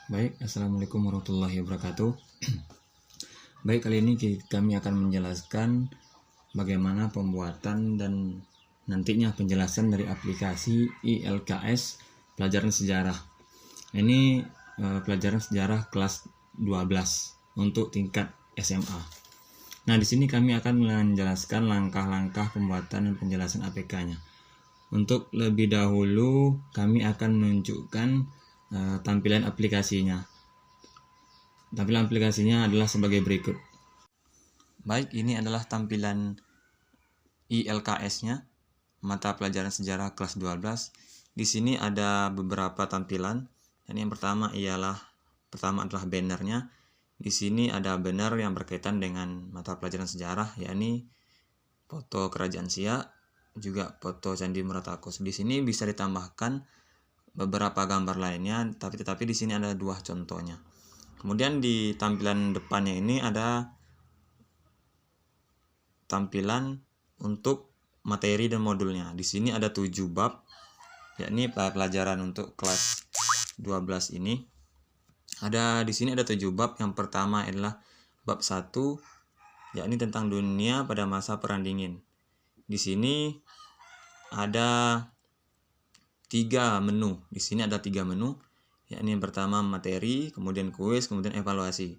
Baik, Assalamualaikum warahmatullahi wabarakatuh. Baik, kali ini kami akan menjelaskan bagaimana pembuatan dan nantinya penjelasan dari aplikasi ILKS pelajaran sejarah. Ini pelajaran sejarah kelas 12 untuk tingkat SMA. Nah, di sini kami akan menjelaskan langkah-langkah pembuatan dan penjelasan APK-nya. Untuk lebih dahulu, kami akan menunjukkan tampilan aplikasinya. Tampilan aplikasinya adalah sebagai berikut. Baik, ini adalah tampilan ILKS-nya, mata pelajaran sejarah kelas 12. Di sini ada beberapa tampilan. Dan yang pertama adalah bannernya. Di sini ada banner yang berkaitan dengan mata pelajaran sejarah, yakni foto Kerajaan Siak, juga foto Candi Muratakus. Di sini bisa ditambahkan beberapa gambar lainnya, tetapi di sini ada dua contohnya. Kemudian di tampilan depannya ini ada tampilan untuk materi dan modulnya. Di sini ada 7 bab, yakni pelajaran untuk kelas 12 ini. Di sini ada 7 bab. Yang pertama adalah bab 1, yakni tentang dunia pada masa Perang Dingin. Di sini ada 3 menu. Di sini ada 3 menu, yakni yang pertama materi, kemudian kuis, kemudian evaluasi.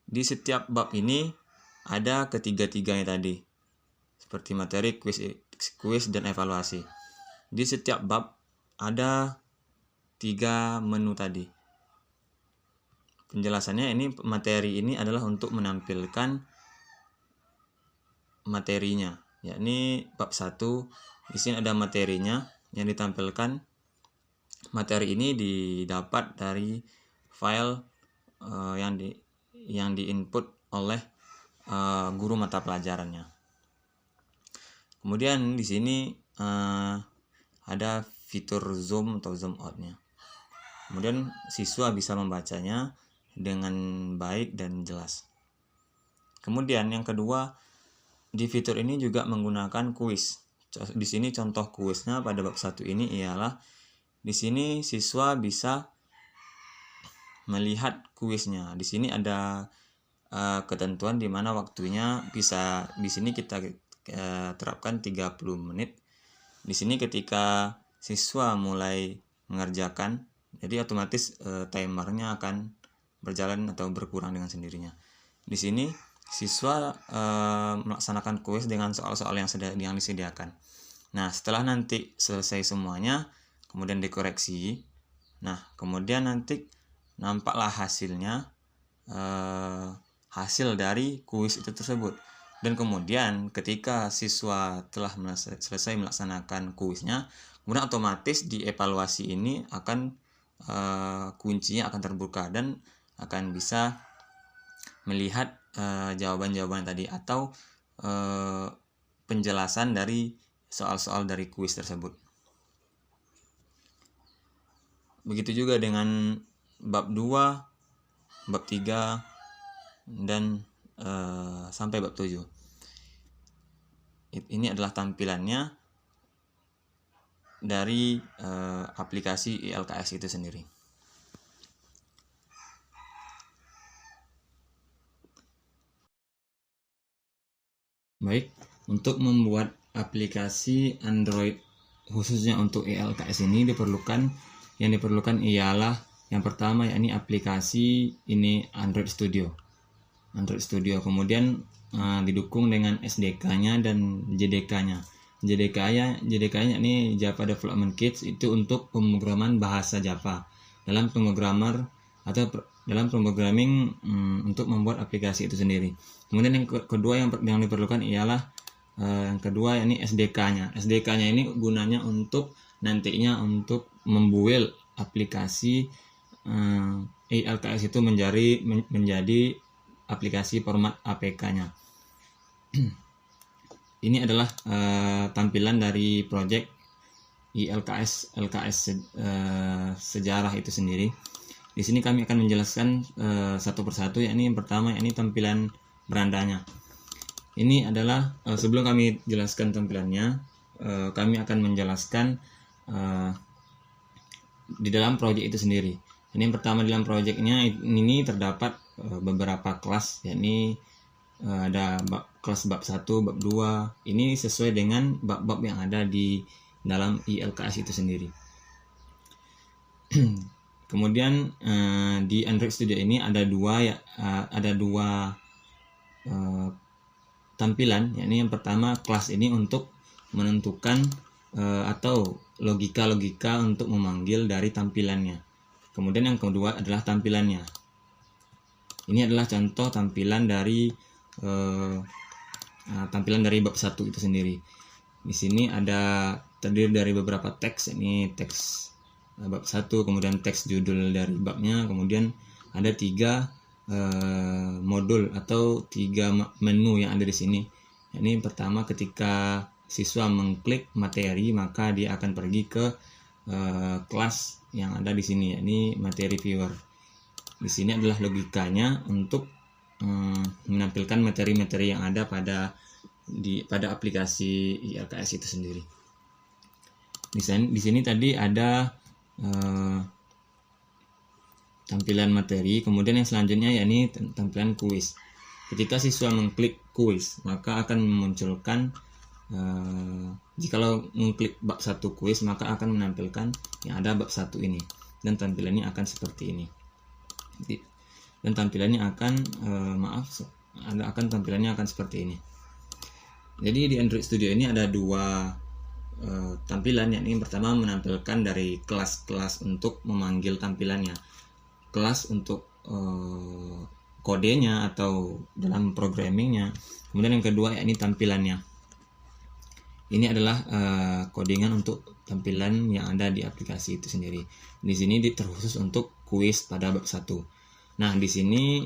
Di setiap bab ini ada ketiga-tiganya tadi, seperti materi, kuis dan evaluasi. Di setiap bab ada 3 menu tadi. Penjelasannya, ini materi ini adalah untuk menampilkan materinya, yakni bab 1. Di sini ada materinya yang ditampilkan. Materi ini didapat dari file yang diinput oleh guru mata pelajarannya. Kemudian di sini ada fitur zoom atau zoom out-nya. Kemudian siswa bisa membacanya dengan baik dan jelas. Kemudian yang kedua, di fitur ini juga menggunakan kuis. Di sini contoh kuisnya pada bab 1 ini ialah, di sini siswa bisa melihat kuisnya. Di sini ada ketentuan di mana waktunya bisa, di sini kita terapkan 30 menit. Di sini ketika siswa mulai mengerjakan, jadi otomatis timernya akan berjalan atau berkurang dengan sendirinya. Di sini siswa melaksanakan kuis dengan soal-soal yang disediakan. Nah, setelah nanti selesai semuanya, kemudian dikoreksi. Nah, kemudian nanti nampaklah hasilnya, hasil dari kuis itu tersebut. Dan kemudian ketika siswa telah selesai melaksanakan kuisnya, kemudian otomatis di evaluasi ini akan kuncinya akan terbuka dan akan bisa melihat jawaban-jawaban tadi atau penjelasan dari soal-soal dari kuis tersebut. Begitu juga dengan bab 2, bab 3, dan sampai bab 7. Ini adalah tampilannya dari aplikasi ILKS itu sendiri. Baik, untuk membuat aplikasi Android khususnya untuk ILKS ini yang diperlukan ialah yang pertama, yakni aplikasi ini Android Studio. Kemudian didukung dengan SDK-nya dan JDK-nya. JDK-nya ini Java Development Kit, itu untuk pemrograman bahasa Java dalam dalam pemrogramming untuk membuat aplikasi itu sendiri. Kemudian yang kedua yang diperlukan ialah yakni SDK-nya. SDK-nya ini gunanya untuk nantinya untuk membuild aplikasi ILKS itu menjadi aplikasi format APK-nya. Ini adalah tampilan dari project ILKS sejarah itu sendiri. Di sini kami akan menjelaskan satu persatu, yakni yang pertama, yakni tampilan berandanya. Ini adalah sebelum kami jelaskan tampilannya, kami akan menjelaskan di dalam proyek itu sendiri. Ini yang pertama dalam proyeknya ini terdapat beberapa kelas, yakni ada kelas bab 1, bab 2. Ini sesuai dengan bab-bab yang ada di dalam ILKS itu sendiri. Kemudian di Android Studio ini ada dua tampilan, yakni yang pertama kelas ini untuk menentukan atau logika-logika untuk memanggil dari tampilannya. Kemudian yang kedua adalah tampilannya. Ini adalah contoh tampilan dari bab 1 itu sendiri. Di sini ada terdiri dari beberapa teks, ini teks bab 1, kemudian teks judul dari babnya, kemudian ada 3 modul atau 3 menu yang ada di sini. Ini pertama, ketika siswa mengklik materi, maka dia akan pergi ke kelas yang ada di sini, yakni materi viewer. Di sini adalah logikanya untuk menampilkan materi-materi yang ada pada aplikasi ILKS itu sendiri. Di sini tadi ada tampilan materi, kemudian yang selanjutnya yakni tampilan kuis. Ketika siswa mengklik kuis, maka akan memunculkan jikalau mengklik bab 1 kuis, maka akan menampilkan yang ada bab 1 ini, dan tampilannya akan seperti ini. Dan tampilannya akan tampilannya akan seperti ini. Jadi di Android Studio ini ada 2 tampilan, yakni yang pertama menampilkan dari kelas-kelas untuk memanggil tampilannya, kelas untuk kodenya atau dalam programmingnya. Kemudian yang kedua yakni tampilannya. Ini adalah codingan untuk tampilan yang ada di aplikasi itu sendiri. Di sini terkhusus untuk kuis pada bab 1. Nah, di sini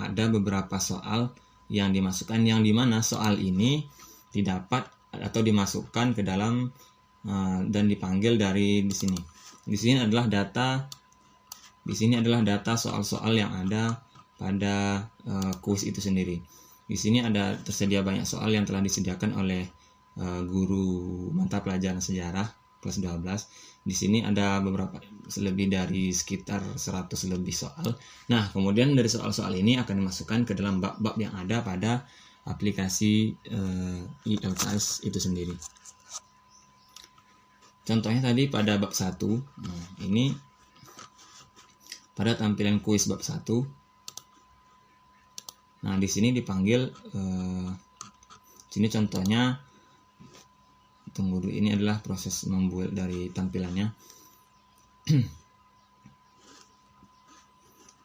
ada beberapa soal yang dimasukkan, yang dimana soal ini didapat atau dimasukkan ke dalam dan dipanggil dari di sini. Di sini adalah data soal-soal yang ada pada kuis itu sendiri. Di sini ada tersedia banyak soal yang telah disediakan oleh guru mata pelajaran sejarah kelas 12. Di sini ada lebih dari sekitar 100 lebih soal. Nah, kemudian dari soal-soal ini akan dimasukkan ke dalam bab-bab yang ada pada aplikasi ILKS itu sendiri. Contohnya tadi pada bab 1. Nah, ini pada tampilan kuis bab 1. Nah, di sini dipanggil sini contohnya. Tunggu dulu, ini adalah proses membuat dari tampilannya.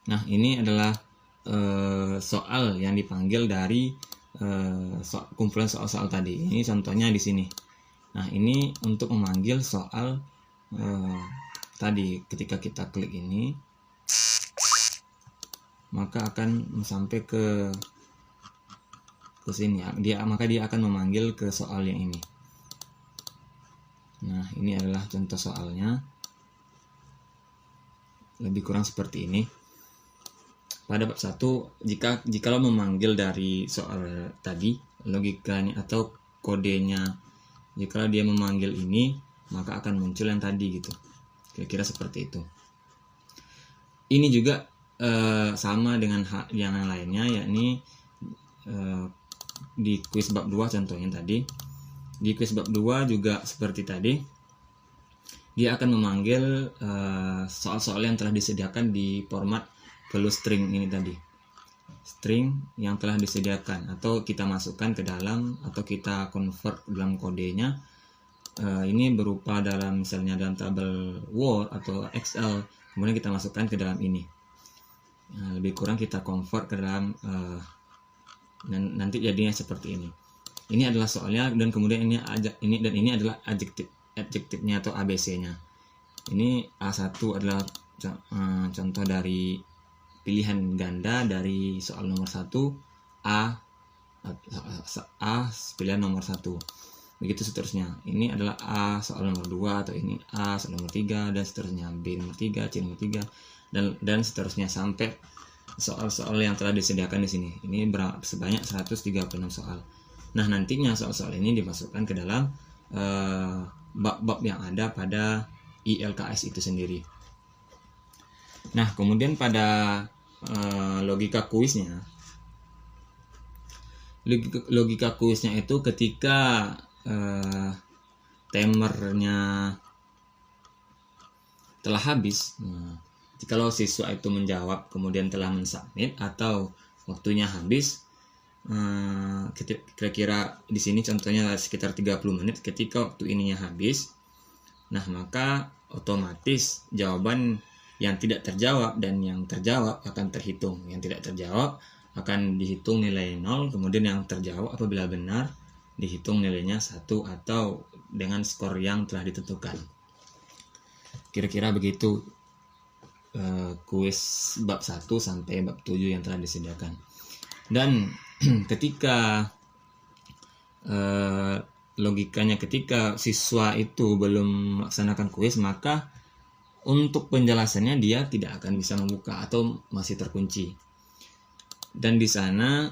Nah, ini adalah soal yang dipanggil dari kumpulan soal-soal tadi. Ini contohnya di sini. Nah, ini untuk memanggil soal tadi. Ketika kita klik ini, maka akan sampai ke sini. Maka dia akan memanggil ke soal yang ini. Nah, ini adalah contoh soalnya. Lebih kurang seperti ini. Pada bab 1, jikalau memanggil dari soal tadi, logikanya atau kodenya, jikalau dia memanggil ini, maka akan muncul yang tadi gitu. Kira-kira seperti itu. Ini juga sama dengan yang lainnya, yakni di kuis bab 2 contohnya tadi. Di kuis bab 2 juga seperti tadi, dia akan memanggil soal-soal yang telah disediakan di format value string ini tadi. String yang telah disediakan atau kita masukkan ke dalam, atau kita convert dalam kodenya. Ini berupa dalam misalnya dalam tabel Word atau Excel, kemudian kita masukkan ke dalam ini. Nah, lebih kurang kita convert ke dalam nanti jadinya seperti ini. Ini adalah soalnya, dan kemudian ini adalah adjektifnya atau ABC-nya. Ini A1 adalah contoh dari pilihan ganda dari soal nomor 1, A pilihan nomor 1. Begitu seterusnya. Ini adalah A soal nomor 2, atau ini A soal nomor 3, dan seterusnya. B nomor 3, C nomor 3, dan seterusnya sampai soal-soal yang telah disediakan di sini. Ini sebanyak 136 soal. Nah, nantinya soal-soal ini dimasukkan ke dalam bab-bab yang ada pada ILKS itu sendiri. Nah, kemudian pada logika kuisnya itu ketika timernya telah habis. Nah, kalau siswa itu menjawab kemudian telah mensubmit atau waktunya habis, kira-kira di sini contohnya sekitar 30 menit ketika waktu ininya habis. Nah, maka otomatis jawaban yang tidak terjawab dan yang terjawab akan terhitung. Yang tidak terjawab akan dihitung nilai 0, kemudian yang terjawab apabila benar dihitung nilainya 1 atau dengan skor yang telah ditentukan. Kira-kira begitu kuis bab 1 sampai bab 7 yang telah disediakan. Dan ketika logikanya ketika siswa itu belum melaksanakan kuis, maka untuk penjelasannya dia tidak akan bisa membuka atau masih terkunci. Dan di sana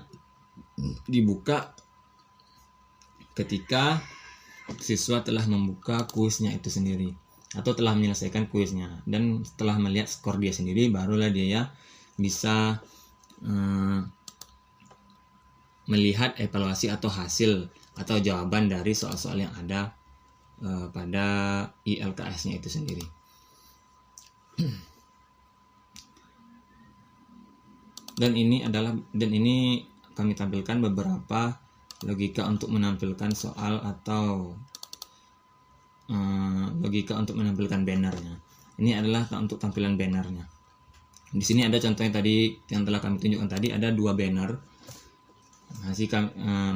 dibuka ketika siswa telah membuka kuisnya itu sendiri atau telah menyelesaikan kuisnya, dan setelah melihat skor dia sendiri barulah dia bisa melihat evaluasi atau hasil atau jawaban dari soal-soal yang ada pada ILKS-nya itu sendiri. Dan ini kami tampilkan beberapa logika untuk menampilkan soal atau logika untuk menampilkan bannernya. Ini adalah untuk tampilan bannernya. Di sini ada contohnya tadi yang telah kami tunjukkan tadi, ada 2 banner.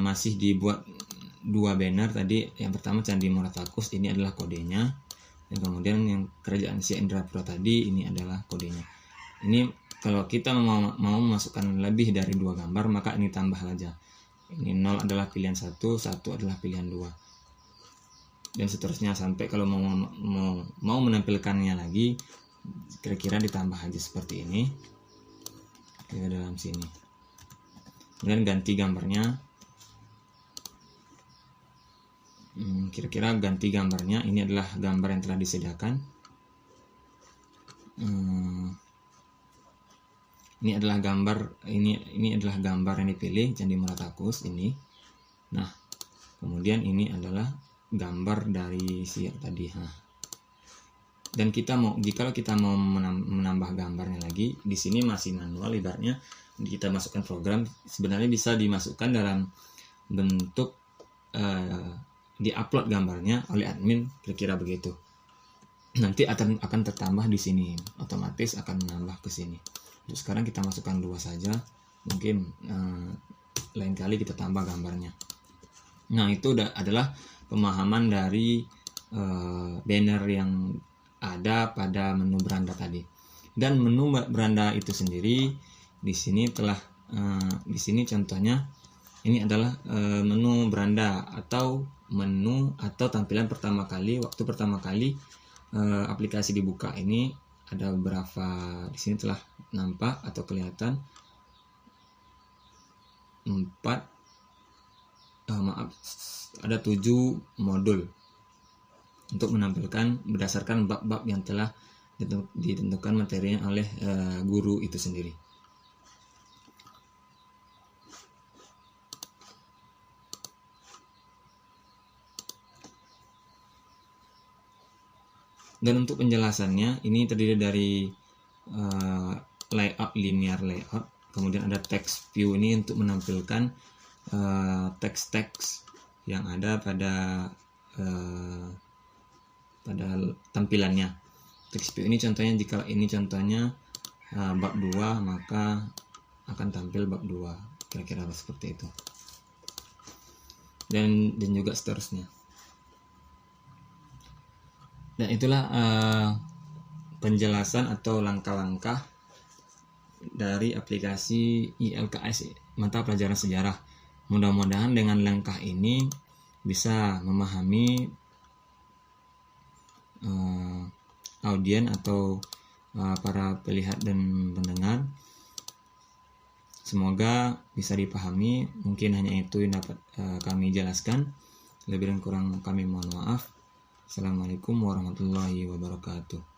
Masih dibuat 2 banner tadi. Yang pertama Candi Muaratakus, ini adalah kodenya. Dan kemudian yang Kerajaan Siak Indrapura tadi, ini adalah kodenya. Ini kalau kita mau memasukkan lebih dari 2 gambar, maka ini tambah saja. Ini 0 adalah pilihan 1, 1 adalah pilihan 2. Dan seterusnya sampai kalau mau menampilkannya lagi, kira-kira ditambah aja seperti ini. Ke dalam sini. Kemudian ganti gambarnya. Kira-kira ganti gambarnya. Ini adalah gambar yang telah disediakan. Ini adalah gambar yang dipilih, Candi Muaratakus ini. Nah, kemudian ini adalah gambar dari Siak tadi. Dan jika kita mau menambah gambarnya lagi, di sini masih manual ibaratnya. Kita masukkan program, sebenarnya bisa dimasukkan dalam bentuk diupload gambarnya oleh admin, kira-kira begitu. Nanti akan tertambah di sini, otomatis akan menambah ke sini. Untuk sekarang kita masukkan 2 saja, mungkin lain kali kita tambah gambarnya. Nah, itu adalah pemahaman dari banner yang ada pada menu beranda tadi. Dan menu beranda itu sendiri di sini di sini contohnya ini adalah menu beranda atau menu atau tampilan pertama kali waktu pertama kali aplikasi dibuka. Ini ada beberapa, di sini telah nampak atau kelihatan 7 modul untuk menampilkan berdasarkan bab-bab yang telah ditentukan materinya oleh guru itu sendiri. Dan untuk penjelasannya ini terdiri dari layout, linear layout, kemudian ada text view ini untuk menampilkan teks-teks yang ada pada tampilannya. Text view ini contohnya, jika ini contohnya bab 2, maka akan tampil bab 2, kira-kira seperti itu. Dan juga seterusnya. Dan itulah penjelasan atau langkah-langkah dari aplikasi ILKS mata pelajaran sejarah. Mudah-mudahan dengan langkah ini bisa memahami audien atau para pelihat dan pendengar. Semoga bisa dipahami. Mungkin hanya itu yang dapat kami jelaskan. Lebih dan kurang kami mohon maaf. Assalamualaikum warahmatullahi wabarakatuh.